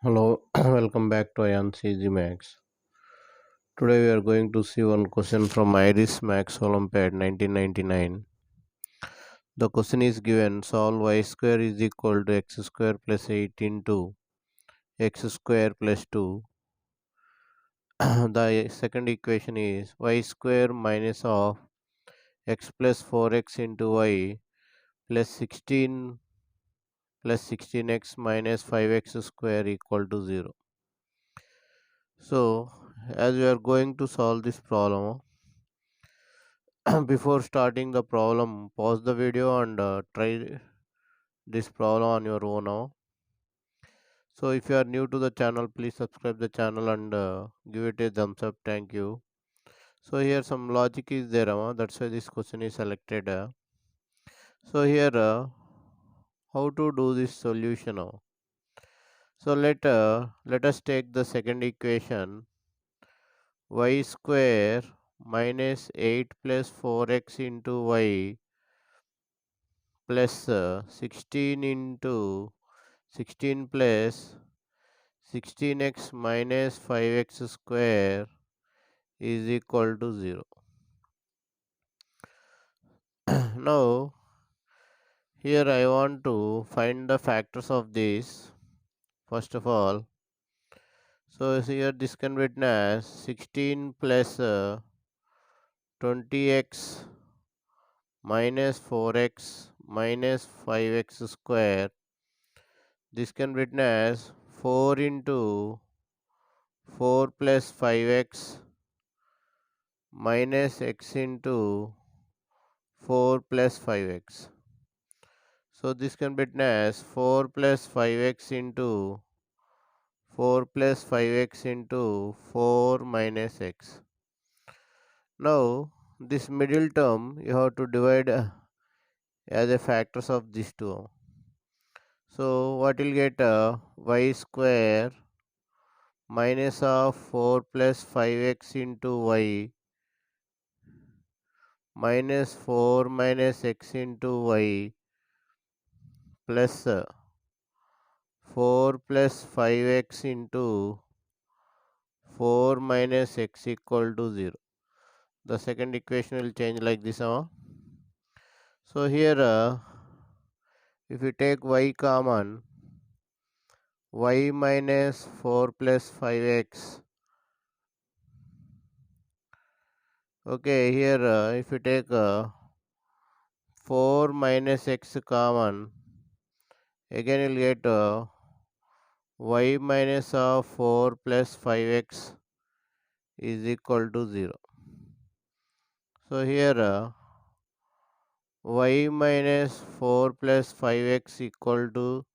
Hello, welcome back to AyaansEasyMath. Today we are going to see one question from Iris Max Olympiad 1999. The question is given: solve y square is equal to x square plus 8 into x square plus 2. The second equation is y square minus of x plus 4x into y plus 16 plus 16x minus 5x square equal to 0. So, as we are going to solve this problem, before starting the problem, pause the video and try this problem on your own now. So if you are new to the channel, please subscribe the channel and give it a thumbs up. Thank you. So here some logic is there, that's why this question is selected. So here how to do this solution now. So let us take the second equation: y square minus 8 plus 4x into y plus 16 into 16 plus 16x minus 5x square is equal to 0. Now here I want to find the factors of this. First of all, so here this can be written as 16 plus 20x minus 4x minus 5x square. This can be written as 4 into 4 plus 5x minus x into 4 plus 5x. So this can be written as 4 plus 5x into 4 plus 5x into 4 minus x. Now this middle term you have to divide as a factors of these two. So what will get y square minus of 4 plus 5x into y minus 4 minus x into y plus 4 plus 5x into 4 minus x equal to 0. The second equation will change like this. So here if you take y common, y minus 4 plus 5x. Okay, here if you take 4 minus x common, again you'll get y minus of 4 plus 5x is equal to 0. So here y minus 4 plus 5x equal to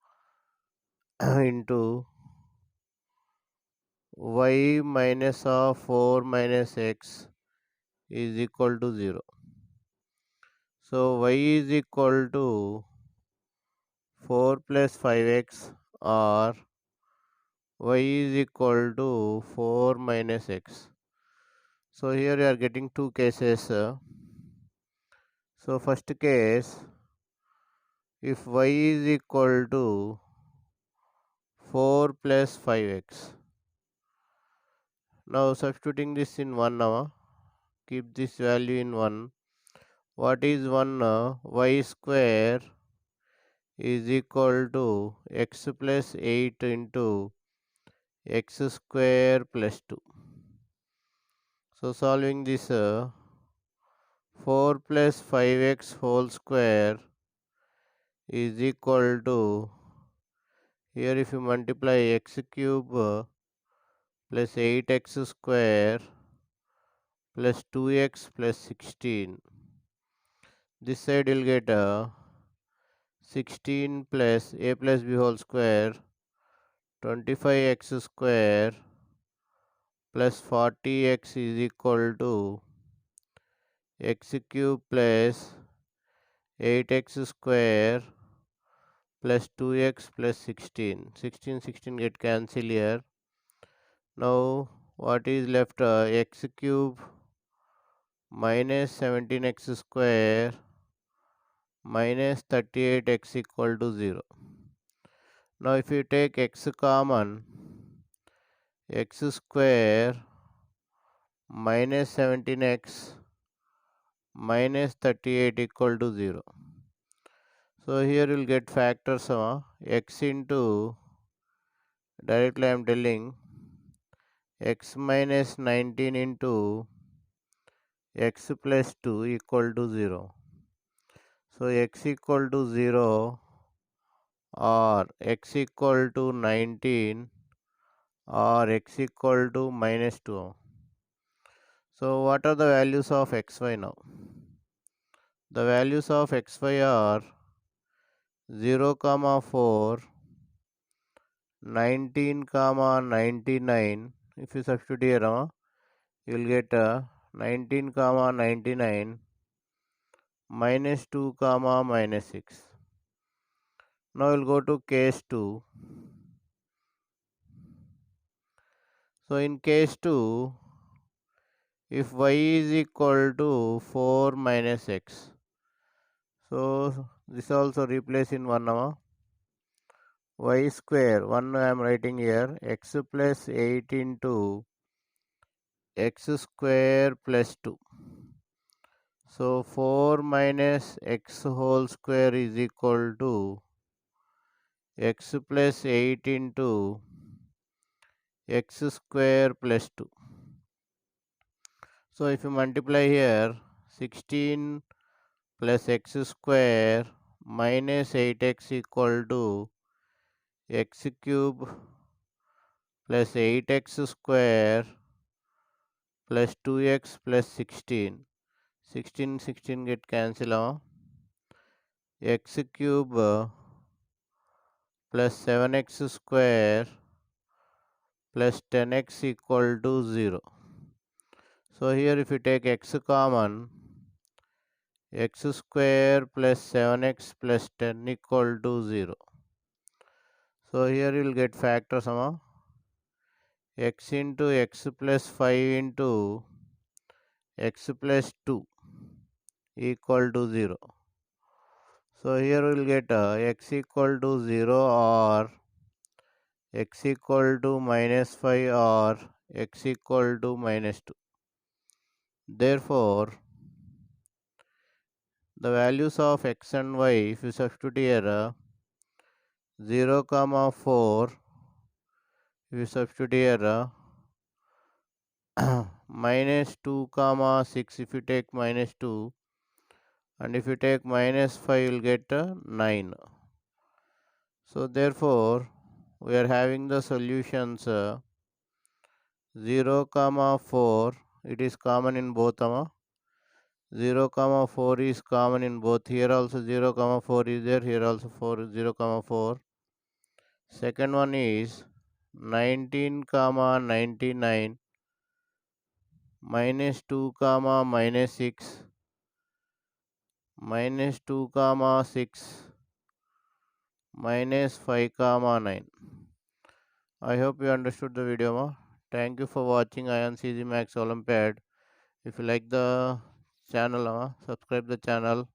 into y minus of 4 minus x is equal to 0. So y is equal to 4 plus 5x or y is equal to 4 minus x. So here we are getting two cases. So first case, if y is equal to 4 plus 5x. Now substituting this in 1 now, keep this value in 1. What is 1 now? Y square is equal to x plus 8 into x square plus 2. So solving this 4 plus 5x whole square is equal to, here if you multiply x cube plus 8x square plus 2x plus 16. This side will get 16 plus a plus b whole square 25x square plus 40x is equal to x cube plus 8x square plus 2x plus 16. 16 get cancelled here. Now what is left? X cube minus 17x square minus 38x equal to 0. Now if you take x common, x square minus 17x minus 38 equal to 0. So here you will get factors of x into, directly I am telling, x minus 19 into x plus 2 equal to 0. So x equal to 0 or x equal to 19 or x equal to minus 2. So what are the values of xy now? The values of xy are 0, 4, 19, 99. If you substitute here, you will get 19, 99 minus 2, minus 6. Now we'll go to case 2. So in case 2, if y is equal to 4 minus x, so this also replace in 1 now. Y square, 1 I am writing here, x plus 8 into x square plus 2. So 4 minus x whole square is equal to x plus 8 into x square plus 2. So if you multiply here, 16 plus x square minus 8x equal to x cube plus 8x square plus 2x plus 16. 16 get cancel out. X cube plus 7x square plus 10x equal to 0. So here if you take x common, x square plus 7x plus 10 equal to 0. So here you will get factors of x into x plus 5 into x plus 2 equal to 0. So here we will get x equal to 0 or x equal to minus 5 or x equal to minus 2. Therefore, the values of x and y, if you substitute here 0, 4, if you substitute here minus 2, 6, if you take minus 2, and if you take minus 5, you will get 9. So therefore, we are having the solutions 0, 4, it is common in both. 0, 4 is common in both. Here also 0, 4 is there. Here also 0, 4. Second one is 19, 99 minus 2, minus 6 minus 2, 6 minus 5, 9. I hope you understood the video. Thank you for watching AyaansEasyMath Olympiad. If you like the channel, subscribe the channel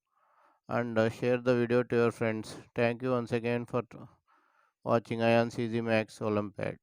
and share the video to your friends. Thank you once again for watching AyaansEasyMath Olympiad.